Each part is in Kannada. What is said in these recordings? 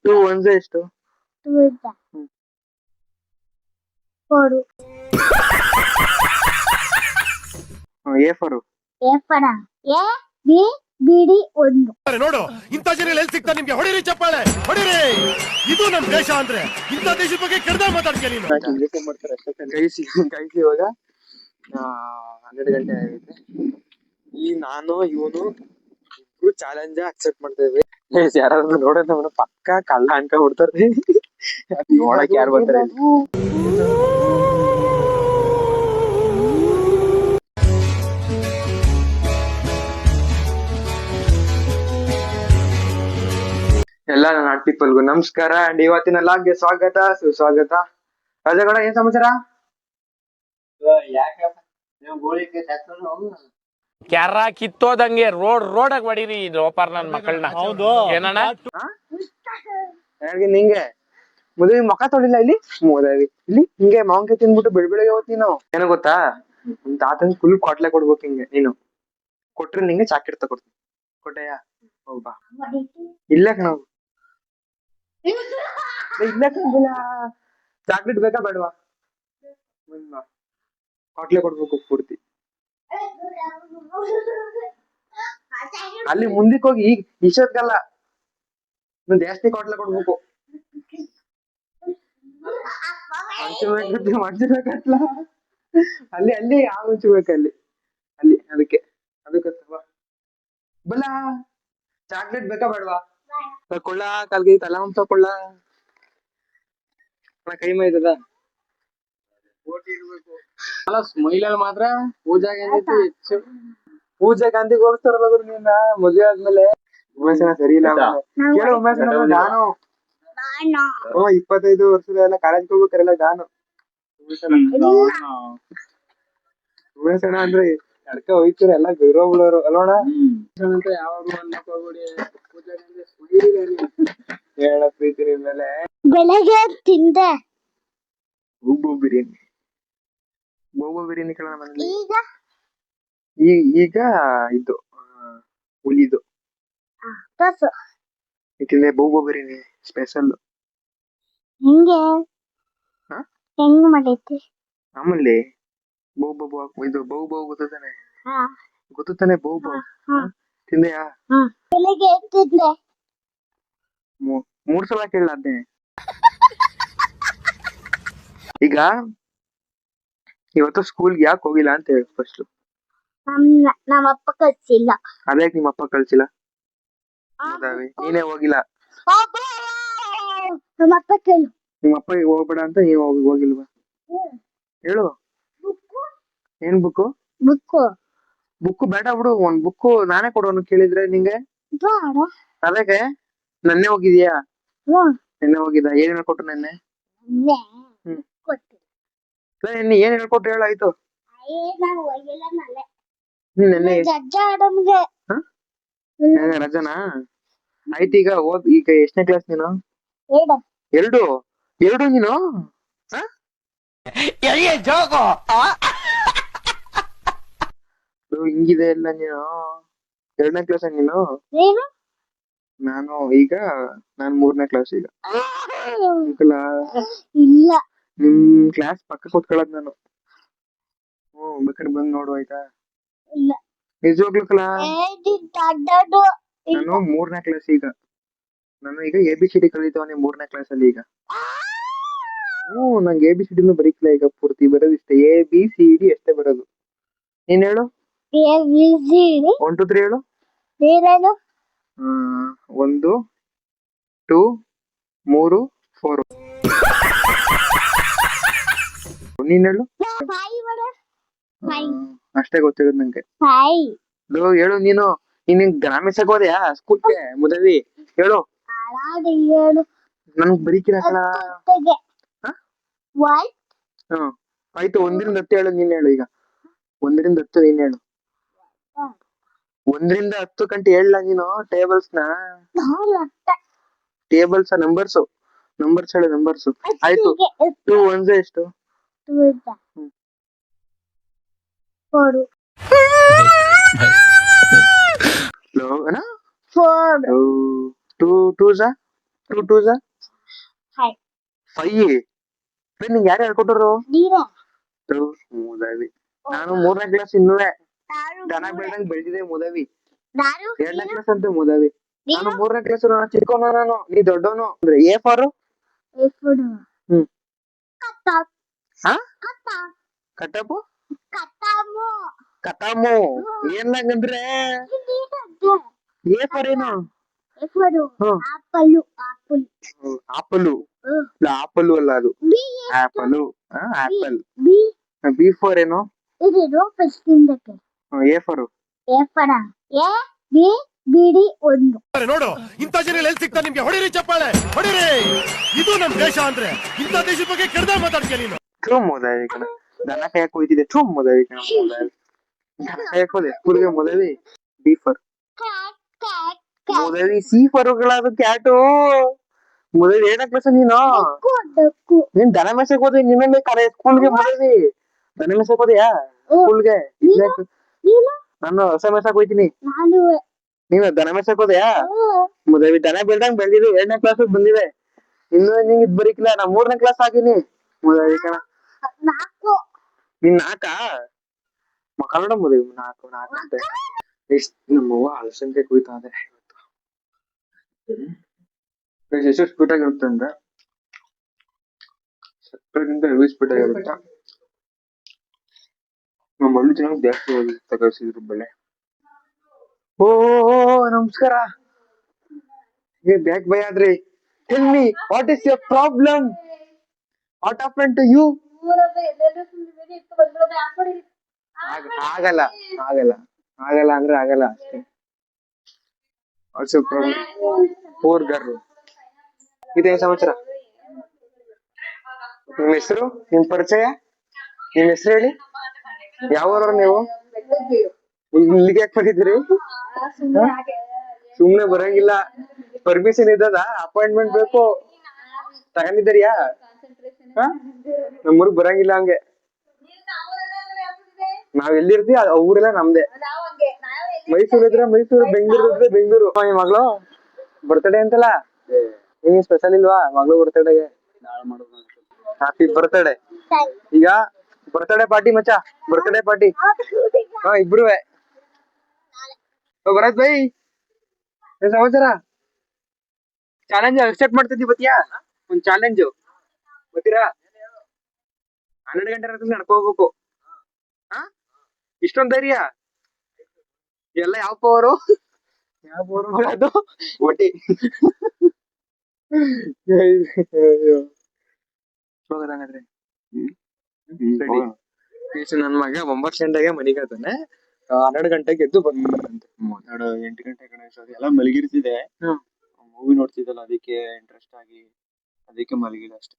ಟೂ ಒನ್ಸ್ ಎಷ್ಟು? ಎ ಫಾರ್ ಬಿಡಿ ಒಂದು. ನೋಡು ಇಂಥ ಜನ ಎಲ್ಲಿ ಸಿಗ್ತಾ ನಿಮ್ಗೆ? ಹೊಡಿರಿ ಚಪ್ಪಾಳೆ ಹೊಡಿರಿ. ಇದು ನಮ್ ದೇಶ ಅಂದ್ರೆ ಇಂಥ ದೇಶದ ಬಗ್ಗೆ ಕೆಡ್ದ ಮಾತಾಡ್ತೀಯ ನೀನು. ಗೈಸ್ ಇವಾಗ 12 ಗಂಟೆ ಆಗೈತೆ. ಈ ನಾನು ಇವನು ಇಬ್ರು ಚಾಲೆಂಜ್ ಅಕ್ಸೆಪ್ಟ್ ಮಾಡ್ತೇವೆ. ಯಾರಾದ್ರೂ ನೋಡಿದ್ರೆ ನಮ್ಮನ್ನ ಪಕ್ಕ ಕಳ್ಳ ಅನ್ಕೊಂಡ್ ಬಿಡ್ತಾರೆ. ನೋಡಕ್ ಯಾರು ಬರ್ತಾರೆ? ಎಲ್ಲ ನನ್ನ ಆರ್ಟ್ ಪೀಪಲ್ಗೂ ನಮಸ್ಕಾರ ಅಂಡ್ ಇವತ್ತಿನ ಲಾಗ್ಗೆ ಸ್ವಾಗತ ಸುಸ್ವಾಗತ. ರಾಜಗೌಡ, ಏನ್ ಸಮಾಚಾರ? ಕ್ಯಾರ ಕಿತ್ತೋದಂಗೆ ರೋಡಾಗ ಹೊಡೀರಿ ಲೋಪಾರ್ ನನ್ ಮಕ್ಕಳನ್ನ. ಏನಣ್ಣ ನಿಂಗೆ ಮದುವೆ ಮಕ ತೊಳಿಲ್ಲ ಇಲ್ಲಿ ಇಲ್ಲಿ ಹಿಂಗೆ ಮಾವಿನಕಾಯಿ ತಿನ್ಬಿಟ್ಟು ಬೆಳಗ್ಗೆ ಹೋಗ್ತೀವಿ ನಾವು. ಏನೋ ಗೊತ್ತಾ, ನಮ್ ತಾತನ್ ಫುಲ್ ಕೊಟ್ಲೆ ಕೊಡ್ಬೇಕು ಹಿಂಗೆ. ನೀನು ಕೊಟ್ರೆ ನಿಂಗೆ ಚಾಕೆಟ್ ತಗೊಡ್ತೀನಿ. ಕೊಟ್ಟೆಯಾ? ಹೋಗ್ಬಾ. ಇಲ್ಲ ಕಣವು, ಇಲ್ಲ ಕಣ. ಚಾಕ್ಲೇಟ್ ಬೇಕಾ ಬೇಡವಾ? ಕೊಟ್ಲೆ ಕೊಡ್ಬೇಕು ಪೂರ್ತಿ. ಅಲ್ಲಿ ಮುಂದಕ್ಕೆ ಹೋಗಿ ಈಗ ಇಷ್ಟೊತ್ಗಲ್ಲ ಜಾಸ್ತಿ ಕೊಟ್ಲೆ ಕೊಡ್ಬೇಕು. ಮಂಚಬೇಕತ್ಲ ಅಲ್ಲಿ ಅಲ್ಲಿ ಯಾವ ಮುಂಚಬೇಕಲ್ಲಿ ಅಲ್ಲಿ ಅದಕ್ಕೆ ಬಲ್ಲ. ಚಾಕ್ಲೇಟ್ ಬೇಕಾ ಬೇಡವಾ? ಕೊಳ್ಳ ಕಾಲ್ಗೆ ತಲ ಕೊಳ್ಳ ಕೈ ಮೈದದ ಅಲ್ಲ. ಸ್ಮೈಲಲ್ಲಿ ಮಾತ್ರ ಪೂಜಾ ಗಾಂಧಿ ಹೆಚ್ಚು. ಪೂಜಾ ಗಾಂಧಿಗೆ ಹೋಗ್ತಾರಲ್ಲ ಗುರು ನೀನ ಮದುವೆ ಆದ್ಮೇಲೆ. ಉಮೇಶನ ಸರಿ ಇಲ್ಲ. ಕೇಳು ಉಮೇಶನ, ನಾನು 25 ವರ್ಷದ ಎಲ್ಲ ಕಾಲೇಜ್ಗೆ ಹೋಗ್ಬೇಕಲ್ಲ ನಾನು. ಉಮೇಶನ ಅಂದ್ರೆ ಅಡ್ಕ ಹೋಯ್ತಾರೆ ಎಲ್ಲ ಗೌರವ ಬಿಡೋರು ಅಲ್ಲೋಣ. ಯಾವಾಗ್ಲೂ ಅನ್ನಕ್ ಹೋಗ್ಬಿಡಿ. ಪೂಜಾ ಗಾಂಧಿ ಹೇಳ ಪ್ರೀತಿ ಮೇಲೆ ಬೆಳಗ್ಗೆ ತಿಂದೆ ಬೋಬೋ ಬಿರಿಯಾನಿ. ಬೋಬೋ ಬಿರಿಯಾನಿ ಕಣ ಮನೇಲಿ. ಈಗ ಇದು ಹುಲಿದು ಯಾಕಂದ್ರೆ ಬೋಬೋ ಬಿರಿಯಾನಿ ಸ್ಪೆಷಲ್. ಹೆಂಗ್ ಮಾಡೈತಿ ಆಮೇಲೆ ಬೋಬೋ ಇದು ಬಹು ಗೊತ್ತಾನೆ? ಗೊತ್ತಾನೆ ಬಹು ತಿಂದೆಯಾ? ಬೆಳಗ್ಗೆ ತಿಂದೆ 3 ಸಲ ಕೇಳಾದ್ನೆ. ಈಗ ಇವತ್ತು ಸ್ಕೂಲ್ಗೆ ಯಾಕೆ ಹೋಗಿಲ್ಲ ಅಂತ ಹೇಳಿ ಫಸ್ಟ್. ನಮ್ಮಪ್ಪ ಕಳ್ಸಿಲ್ಲ. ಅದ್ಯಾಕೆ ನಿಮ್ಮ ಅಪ್ಪ ಕಳ್ಸಿಲ್ಲ? ನೀನೇ ಹೋಗಿಲ್ಲ. ನಮ್ಮಪ್ಪ ಕೇಳು. ನಿಮ್ಮಪ್ಪ ಹೋಗ್ಬೇಡ ಅಂತ ನೀವ್ ಹೋಗಿಲ್ವಾ? ಹೇಳು. ಏನ್ ಬುಕ್ಕು? ಬುಕ್ಕು ಬೇಡ ಬಿಡು. ಒಂದ್ ಬುಕ್ಕು ನಾನೇ ಕೊಡೋನು ಕೇಳಿದ್ರೆ ನಿಂಗೆ. ಅದಕ್ಕೆ ನನ್ನೆ ಹೋಗಿದ್ಯಾ? ನೆನ್ನೆ ಹೋಗಿದ್ದ. ಏನ್ ಹೇಳ್ಕೊಟ್ರು ನೆನ್ನೆ? ನೆನ್ನೆ ಏನ್ ಹೇಳ್ಕೊಟ್ರು ಹೇಳಾಯ್ತು. ನೆನ್ನೆ ರಜನಾ ಆಯ್ತು. ಈಗ ಈಗ ಎಷ್ಟನೇ ಕ್ಲಾಸ್ ನೀನು? 2 ನೀನು? ಹಿಂಗಿದೆ ಎಲ್ಲ ನೀನು 2ನೇ ಕ್ಲಾಸ್ ನೀನು? ನಾನು 3ನೇ ಕ್ಲಾಸ್ ಈಗ. ಇಲ್ಲ, ನಿಮ್ ಕ್ಲಾಸ್ ಪಕ್ಕ ಕೂತ್ಕೊಳ್ಳೋದ್ ನಾನು. ಬೇಕಾದ್ರೆ ಬಂದ್ ನೋಡು ಆಯ್ತಾ? ನಿಜವಾಗ್ಲೂ ಕಲ ನಾನು 3ನೇ ಕ್ಲಾಸ್ ಈಗ. ನಾನು ಈಗ ABCD ಕಲಿತವನೇ 3ನೇ ಕ್ಲಾಸ್ ಅಲ್ಲಿ ಈಗ. ನಂಗೆ ABCD ಬರೀತಿಲ್ಲ ಈಗ ಪೂರ್ತಿ. ಬರೋದಿಷ್ಟೇ ABCD ಅಷ್ಟೇ ಬರೋದು. ನೀನ್ ಹೇಳು. 1 2 3 ಹೇಳು. 1 2 3 4. ನೀನ್ ಹೇಳು. ಅಷ್ಟೇ ಗೊತ್ತಿರೋದು ನಂಗೆ. ಹೇಳು ನೀನು. ನೀನ್ ಗ್ರಾಮೀಣ ಹೋದ್ಯಾ ಸ್ಕೂಲ್ಗೆ ಮುದವಿ? ಹೇಳು. ನನ್ಗ್ ಬರೀಕಿರಲ್ಲ. ಆಯ್ತು 1 ರಿಂದ 10 ಹೇಳು. ನೀನ್ ಹೇಳು ಈಗ. 1 ರಿಂದ 10 ನೀನ್ ಹೇಳು. 1 ರಿಂದ 10 ಗಂಟೆ ಹೇಳ ನೀನು. ಟೇಬಲ್ಸ್ ನಂಬರ್ಸ್ ಹೇಳು. ನಂಬರ್ಸ್ ಆಯ್ತು. 2 1 ಎಷ್ಟು? 4. 2 2s 2 2s Five. 5. ನಿಂಗೆ ಯಾರು ಹೇಳ್ಕೊಟ್ಟರು? ನೀವೇ. ಮುದವಿ. ನಾನು 3ನೇ ಕ್ಲಾಸ್ ಇನ್ನುವೆ ನಾನು ದನ ಬೆಳ್ದಂಗ್ ಬೆಳ್ದಿದೆ ಮುದವಿ. ನಾನು 2ನೇ ಕ್ಲಾಸ್ ಅಂತ ಮುದವಿ. ನಾನು ನೀನು 3ನೇ ಕ್ಲಾಸ್ ಚಿಕ್ಕವನು, ನಾನು ನೀ ದೊಡ್ಡವನು. ಅಂದ್ರೆ A ಫಾರ್ ಎప్పుడు ಹ್ಮ್ ಕಟ್ಟ ಹಾ ಕಟ್ಟ ಕಟ್ಟಪ್ಪು ಕಟ್ಟಮು ಕಟಾಮು ಏನ್ಲಾಗಂದ್ರೆ A ಫಾರ್ ಏನು? ಎప్పుడు ಹ್ಮ್ ಆಪಲು ಆಪಲ್ ಆಪಲು. ಇಲ್ಲ ಆಪಲು ಅಲ್ಲ ಅದು B apple. Apple. B B for ಏನು? ಇದು ಫಸ್ಟ್ ಇಂದಕ್ಕೆ A ಫಾರ್ ಎಫಡ ಎ ಬಿ ಬಿಡಿ ಒಂದು ನೋಡು ಇಂಥ ಜನ ಎಲ್ಲಿ ಸಿಗ್ತಾರೆ ನಿಮ್ಗೆ? ಹೊಡಿರಿ ಚಪ್ಪಾಳೆ, ಹೊಡಿರಿ. ಇದು ನಮ್ ದೇಶ ಅಂದ್ರೆ ಇಂಥ ದೇಶದ ಬಗ್ಗೆ ಕೆಡ್ದ ಮಾತಾಡ್ತೀಯ ನೀನು. ಮುದವಿ ಕಣ. ದನ ಕಾಯಕ್ ಹೋಯ್ತಿದ್ದೆ. ಮುದವಿ ಕಣ. ಮುದವಿ ದನ ಕಾಯಕ್ ಹೋದೆ ಸ್ಕೂಲ್ಗೆ. ಮುದವಿ. B ಫಾರ್ ಕ್ಯಾಟ್ ಕ್ಯಾಟ್ ಮುದವಿ. C ಫಾರ್ಗಳದು ಕ್ಯಾಟು. ಮುದವಿ 7ನೇ ಕ್ಲಾಸ್ ನೀನು. ಡಕ್ಕು ನೀನ್ ದನ ಮೇಸಕ್ ಹೋದೆ ನಿನ್ನೆ ಕರೆ ಸ್ಕೂಲ್ಗೆ. ಮುದವಿ ದನ ಮೇಸಕ್ ಹೋದ್ಯಾ ಸ್ಕೂಲ್ಗೆ? ನೀನು ನಾನು ಹೊಸ ಮೇಸಕ್ ಹೋಯ್ತೀನಿ. ನಾನು ನೀನು ದನ ಮೇಸಕ್ ಹೋದ್ಯಾ? ಮುದವಿ ದನ ಬೆಳ್ದಂಗ್ ಬೆಳ್ದಿದೆ. 7ನೇ ಕ್ಲಾಸ್ ಬಂದಿದೆ. ಇನ್ನು ನಿಂಗೆ ಇದ್ ಬರೀಕಿಲ್ಲ. ನಾ 3ನೇ ಕ್ಲಾಸ್ ಆಗಿನಿ. ಮುದವಿ ಕಣ. ನಾಲ್ಕು ನಿನ್ 4 ಕನ್ನಡ ಮುದವಿ. 4 ಅಂತೆ. ಎಷ್ಟ್ ನಮ್ಮವ್ವ ಹಲಸಂದೆ ಕುಯ್ತಾ ಇದೆ ಇವತ್ತು. ಎಷ್ಟು ಸ್ಪೀಡ್ ಆಗಿರುತ್ತೆ ಅಂದ್ರೆ ಸಕ್ಕರೆಗಿಂತ ಹೆವಿ ಸ್ಪೀಡ್ ಆಗಿರುತ್ತೆ. ನಮ್ಮ ಹಳ್ಳಿ ಚೆನ್ನಾಗಿ ಜಾಸ್ತಿ ಹೋಗುತ್ತೆ ಕಳ್ಸಿದ್ರು ಬೆಳೆ. ಓ ನಮಸ್ಕಾರ. ಬ್ಯಾಕ್ ಬೈ ಆದ್ರಿ. Tell me what is your problem? What happen to you? ಆಗಲ್ಲ ಆಗಲ್ಲ ಆಗಲ್ಲ ಅಂದ್ರೆ ಆಗಲ್ಲ ಅಷ್ಟೇ. Also problem. Poor girl. ಇದೇ ಸಮಾಚಾರ. ನಿಮ್ ಹೆಸರು, ನಿಮ್ ಪರಿಚಯ, ನಿಮ್ ಹೆಸರು ಹೇಳಿ. ಯಾವೂರವ್ರು ನೀವು? ಇಲ್ಲಿಗೆ ಯಾಕೆ ಬಂದಿದ್ದೀರಿ? ಸುಮ್ನೆ ಬರಂಗಿಲ್ಲ. ಪರ್ಮಿಷನ್ ಇದ್ದದ? ಅಪಾಯಿಂಟ್ಮೆಂಟ್ ಬೇಕು. ತಗೊಂಡಿದ್ದೀರಿಯಾ? ನಮ್ಮೂರ್ಗ್ ಬರಂಗಿಲ್ಲ ಹಂಗೆ. ನಾವ್ ಎಲ್ಲಿರ್ತೀವಿ ಆ ಊರೆಲ್ಲ ನಮ್ದೇ. ಮೈಸೂರ್ ಇದ್ರೆ ಮೈಸೂರು, ಬೆಂಗಳೂರು ಇದ್ರೆ ಬೆಂಗಳೂರು. ಈ ಮಗಳು ಬರ್ತಡೇ ಅಂತಲ್ಲ, ನಿಮ್ಗೆ ಸ್ಪೆಷಲ್ ಇಲ್ವಾ ಮಗಳು ಬರ್ತಡೇಗೆ? Happy birthday. ಈಗ ಬರ್ತಡೇ ಪಾರ್ಟಿ ಮಚ್ಚ. Birthday party. ಹಾ ಇಬ್ರುವೆ. ಭರತ್ ಬೈ ಏನ್ ಸಮಾಚಾರ? ಚಾಲೆಂಜ್ ಅಕ್ಸೆಪ್ಟ್ ಮಾಡ್ತಿದ್ದಿ ಬತ್ತೀಯಾ? ಒಂದ್ ಚಾಲೆಂಜ್ ಬರ್ತೀರಾ? 12 ಗಂಟೆ ರಾತ್ರಿ ನಡ್ಕೋಬೇಕು. ಹಾ ಇಷ್ಟೊಂದ್ ಧೈರ್ಯ? ಎಲ್ಲ ಯಾವ ಪವರು? ಯಾವ ಪವರು ಅದು? ಒಟ್ಟಿ ಹೋಗದಂಗಾದ್ರೆ ನನ್ ಮಗ 9 ಗಂಟೆಗೆ ಮನಿಗೆ ಆತಾನೆ. 12 ಗಂಟೆಗೆ ಎದ್ದು ಬಂದಂತೆ. 8 ಗಂಟೆ ಕಡೆ ಎಲ್ಲ ಮಲಗಿರ್ತಿದೆ. ಮೂವಿ ನೋಡ್ತಿದ್ದಲ್ಲ ಅದಕ್ಕೆ ಇಂಟ್ರೆಸ್ಟ್ ಆಗಿ ಅದಕ್ಕೆ ಮಲಗಿಲ್ಲ ಅಷ್ಟೇ.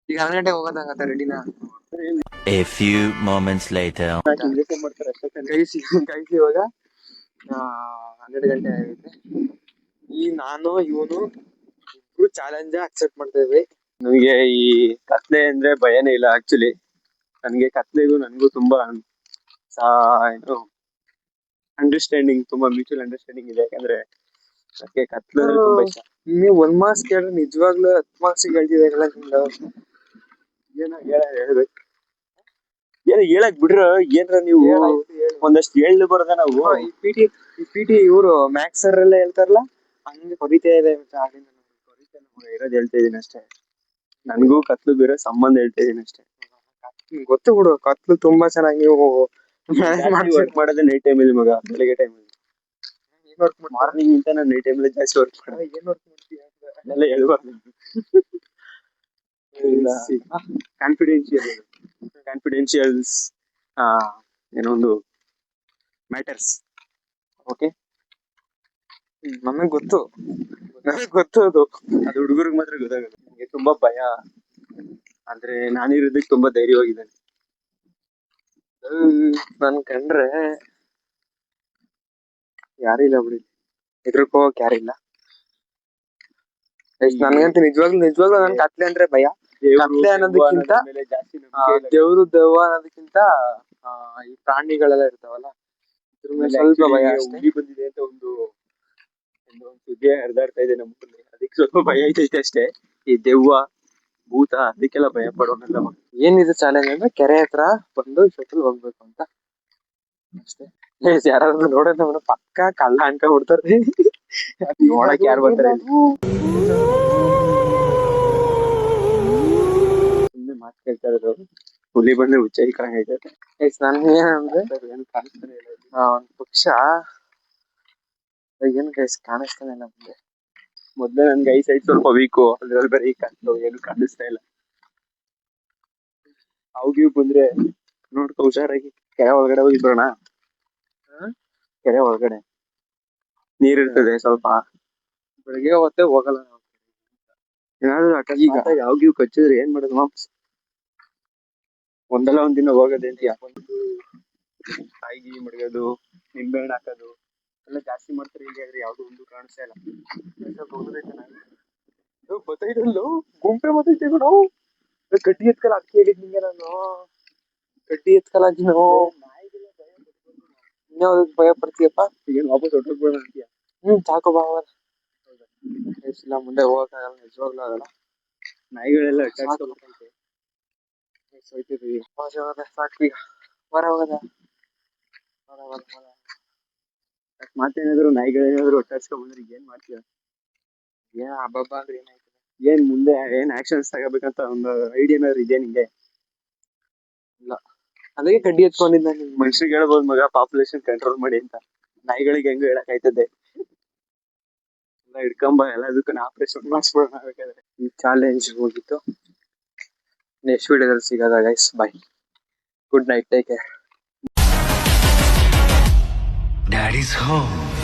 ಈಗ 12 ಗಂಟೆಗೆ ಹೋಗೋದಂಗತ್ತ ರೆಡಿನಾ? A few moments later. ಮಾಡ್ತಾರೆ ಅಷ್ಟೇ. ಕೈಸಿ ಇವಾಗ 12 ಗಂಟೆ ಆಗೈತೆ. ಈ ನಾನು ಇವನು ಇಬ್ರು ಚಾಲೆಂಜ್ ಅಕ್ಸೆಪ್ಟ್ ಮಾಡ್ತಾ ಇದ್ವಿ. ನನಗೆ ಈ ಕತ್ಲೆ ಅಂದ್ರೆ ಭಯನೇ ಇಲ್ಲ ಆಕ್ಚುಲಿ. ನನ್ಗೆ ಕತ್ಲೆಗೂ ನನ್ಗೂ ತುಂಬಾ ಏನು ಅಂಡರ್ಸ್ಟ್ಯಾಂಡಿಂಗ್, ತುಂಬಾ ಮ್ಯೂಚುವಲ್ ಅಂಡರ್ಸ್ಟ್ಯಾಂಡಿಂಗ್ ಇದೆ. ಯಾಕಂದ್ರೆ ನನಗೆ ಕತ್ಲೆ ಅಂದ್ರೆ ತುಂಬಾ ಇಷ್ಟ. ನೀವು 1 ಮಾರ್ಕ್ಸ್ ಕೇಳಿದ್ರೆ ನಿಜವಾಗ್ಲೂ 10 ಮಾರ್ಕ್ಸ್ ಹೇಳ್ತಿದ್ದೀರಲ್ಲ ನಿಮ್ದು. ಹೇಳ್ಬೇಕು. ಏನ ಹೇಳಕ್ ಬಿಡ್ರ ಏನ್ರ ನೀವು ಒಂದಷ್ಟು ಹೇಳ್ದು ಬರದ ನಾವು. ಈ ಪಿಟಿ ಇವರು ಮ್ಯಾಕ್ಸ್ ಸರ್ ಎಲ್ಲ ಹೇಳ್ತಾರಲ್ಲ ಹಂಗೆ ಹೊರಿತಾ ಇದೆ. ಇರೋದ್ ಹೇಳ್ತಾ ಇದೀನಿ ಅಷ್ಟೇ. ನನ್ಗೂ ಕತ್ಲು ಬೇರೆ ಸಂಬಂಧ ಹೇಳ್ತಾ ಇದೀನಿ ಅಷ್ಟೇ. ಗೊತ್ತು ಬಿಡು, ಕತ್ಲು ತುಂಬಾ ಚೆನ್ನಾಗಿ ನೀವು ವರ್ಕ್ ಮಾಡೋದೇ ನೈಟ್ ಟೈಮ್ ಅಲ್ಲಿ ಮಗ. ಬೆಳಿಗ್ಗೆ ಟೈಮ್ ಅಲ್ಲಿ ಮಾರ್ನಿಂಗ್ ಇಂತ ನಾನು ನೈಟ್ ಟೈಮ್ ಅಲ್ಲಿ ಜಾಸ್ತಿ ವರ್ಕ್ ಮಾಡೋದು. ಏನ್ ವರ್ಕ್ ಮಾಡ್ತೀಯ ಎಲ್ಲ ಹೇಳ್ಬಾರ್ದು. ಕಾನ್ಫಿಡೆನ್ಶಿಯಲ್ಸ್ ಏನೋ ಒಂದು ಮ್ಯಾಟರ್ಸ್. ಓಕೆ, ನನಗ್ ಗೊತ್ತು ಅದು. ಅದು ಹುಡುಗರಿಗೆ ಮಾತ್ರ ಗೊತ್ತಾಗಲ್ಲ. ನನಗೆ ತುಂಬಾ ಭಯ, ಆದ್ರೆ ನಾನಿರೋದಕ್ಕೆ ತುಂಬಾ ಧೈರ್ಯವಾಗಿದ್ದೇನೆ. ನನ್ ಕಂಡ್ರೆ ಯಾರಿಲ್ಲ ಬಿಡಿ, ಹೆದರ್ಕೋಕ್ ಯಾರಿಲ್ಲ. ನನ್ಗಂತೂ ನಿಜವಾಗ್ಲೂ ನನ್ ಕತ್ಲೆ ಅಂದ್ರೆ ಭಯ. ಕತ್ಲೆ ಅನ್ನೋದಕ್ಕಿಂತ ಜಾಸ್ತಿ ದೇವ್ರು ದೆವ್ವ ಅನ್ನೋದಕ್ಕಿಂತ ಈ ಪ್ರಾಣಿಗಳೆಲ್ಲ ಇರ್ತಾವಲ್ಲ ಇದ್ರ ಮೇಲೆ ಸ್ವಲ್ಪ ಭಯ ಅಷ್ಟೇ. ಬಂದಿದೆ ಅಂತ ಒಂದು ಸುದ್ದಿ ಹರಿದಾಡ್ತಾ ಇದೆ ನಮ್ಮ ಅದಕ್ಕೆ ಸ್ವಲ್ಪ ಭಯ ಐತೈತೆ ಅಷ್ಟೇ. ಈ ದೆವ್ವ ಭೂತ ಅದಕ್ಕೆಲ್ಲ ಭಯ ಪಡೋನಲ್ಲ. ಏನಿದೆ ಚಾಲೆಂಜ್ ಅಂದ್ರೆ ಕೆರೆ ಹತ್ರ ಬಂದು ಶಟಲ್ ಹೋಗ್ಬೇಕು ಅಂತ ಅಷ್ಟೇ. ಯಾರಾದ್ರೂ ನೋಡೋಣ ಅವನು ಪಕ್ಕ ಕಳ್ಳ ಅನ್ಕೊಂಡ್ಬಿಡ್ತಾರೆ. ನೋಡಕ್ ಯಾರು ಬರ್ತಾರೆ ಸುಮ್ನೆ ಮಾತು ಕೇಳ್ತಾ ಇರೋದು. ಹುಲಿ ಬಂದ್ರೆ ಹುಚ್ಚ ಇಕ್ಕಂಗೈತೆ. ನನ್ಗೆ ಏನಂದ್ರೆ ಏನು ಕಾಣಿಸ್ತಾನೆ ಇಲ್ಲ. ಒಂದ್ ಪಕ್ಷ ಏನ್ ಗೈಸ್ ಕಾಣಿಸ್ತಾನೆ ಇಲ್ಲ ಮುಂದೆ. ಮೊದ್ಲೇ ನನ್ಗೆ ಐ ಸೈಡ್ ಸ್ವಲ್ಪ ವೀಕು, ಅದ್ರಲ್ಲಿ ಬರೀ ಕಣ್ಣು ಏನು ಕಾಣಿಸ್ತಾ ಇಲ್ಲ. ಅವ್ಗಿವ್ ಬಂದ್ರೆ ನೋಡ್ಕೊ ಹುಷಾರಾಗಿ. ಕೆರೆ ಒಳಗಡೆ ಹೋಗಿ ಬರೋಣ. ಕೆರೆ ಒಳಗಡೆ ನೀರಿರ್ತದೆ ಸ್ವಲ್ಪ. ಬೆಳಗ್ಗೆ ಹೊತ್ತೆ ಹೋಗಲ್ಲ ನಾವು. ಏನಾದ್ರು ಅಕಸ್ಮಾತ್ ಯಾವ್ಗಿವ್ ಕಚ್ಚಿದ್ರೆ ಏನ್ ಮಾಡೋದು ಮಾಮ್ಸ್? ಒಂದಲ್ಲ ಒಂದಿನ ಹೋಗೋದೇ ಅಂತ ಯಾಕೊಂದು ಕಾಯಿಗಿ ಮಡ್ಗೋದು, ನಿಂಬೆ ಹಣ್ಣು ಹಾಕೋದು ಎಲ್ಲ ಜಾಸ್ತಿ ಮಾಡ್ತಾರೆ. ಈಗ ಆದ್ರೆ ಯಾವ್ದು ಒಂದು ಕಾಣಿಸ್ತಾ ಇಲ್ಲ. ಗೊತ್ತಾಯ್ತಲ್ಲೋ ಗುಂಪೆ ಗೊತ್ತೈತೆ ಬಿಡು. ಕಡ್ಡಿ ಎತ್ಕಲ್ಲ ಅದಕ್ಕೆ ಹೇಳಿದ್ ನಿಂಗೆ ನಾನು. ಕಡ್ಡಿ ಎತ್ಕಲ್ಲ ನೀನು. ಇನ್ಯಾವ್ದಕ್ ಭಯ ಪಡ್ತೀಯಪ್ಪ? ಏನ್ ವಾಪಸ್ ಹೊಟ್ಟೋಗ್ಬೇಡ ಅಂತೀಯ? ಸಾಕು ಬಾ. ಇಲ್ಲ ಮುಂದೆ ಹೋಗಕ್ಕಾಗಲ್ಲ, ನಿಜವಾಗ್ಲೂ ಆಗಲ್ಲ. ನಾಯಿಗಳೆಲ್ಲ ಅಟ್ಟಾಡ್ಸ್ಕೊಬೇಕಂತೆ. ಸಾಕು ಈಗ ಹೊರ ಹೋಗದ. ಮಾತೇನಾದ್ರು ನಾಯಿಗಳೇನಾದ್ರು ಒಟ್ಟಾಡ್ಸ್ಕೊಂಡ್ ಬಂದ್ರೆ ಏನ್ ಮಾಡ್ತೀಯ? ಏನ್ ಹಬ್ಬ ಅಂದ್ರೆ ಏನಾಯ್ತು? ಏನ್ ಮುಂದೆ ಏನ್ ಆಕ್ಷನ್ಸ್ ತಗೋಬೇಕಂತ ಒಂದು ಐಡಿಯಾ ಏನಾದ್ರು ಇದೆ ನಿಂಗೆ? ಇಲ್ಲ, ಅದಕ್ಕೆ ಕಡ್ಡಿ ಎತ್ಕೊಂಡಿದ್ದ. ಮನುಷ್ಯರಿಗೆ ಹೇಳ್ಬೋದು ಮಗ ಪಾಪ್ಯುಲೇಷನ್ ಕಂಟ್ರೋಲ್ ಮಾಡಿ ಅಂತ. ನಾಯಿಗಳಿಗೆ ಹೆಂಗು ಹೇಳಕ್ ಆಯ್ತದೆ. ಎಲ್ಲ ಹಿಡ್ಕೊಂಬ ಎಲ್ಲದಕ್ಕೂ ಆಪರೇಷನ್ ಮಾಡಿಸ್ಬಿಡೋಣ ಬೇಕಾದ್ರೆ. ಈ ಚಾಲೆಂಜ್ ಹೋಗಿತ್ತು. ನೆಕ್ಸ್ಟ್ ವಿಡಿಯೋದಲ್ಲಿ ಸಿಗೋದ guys. Bye, good night, take care. Daddy's home.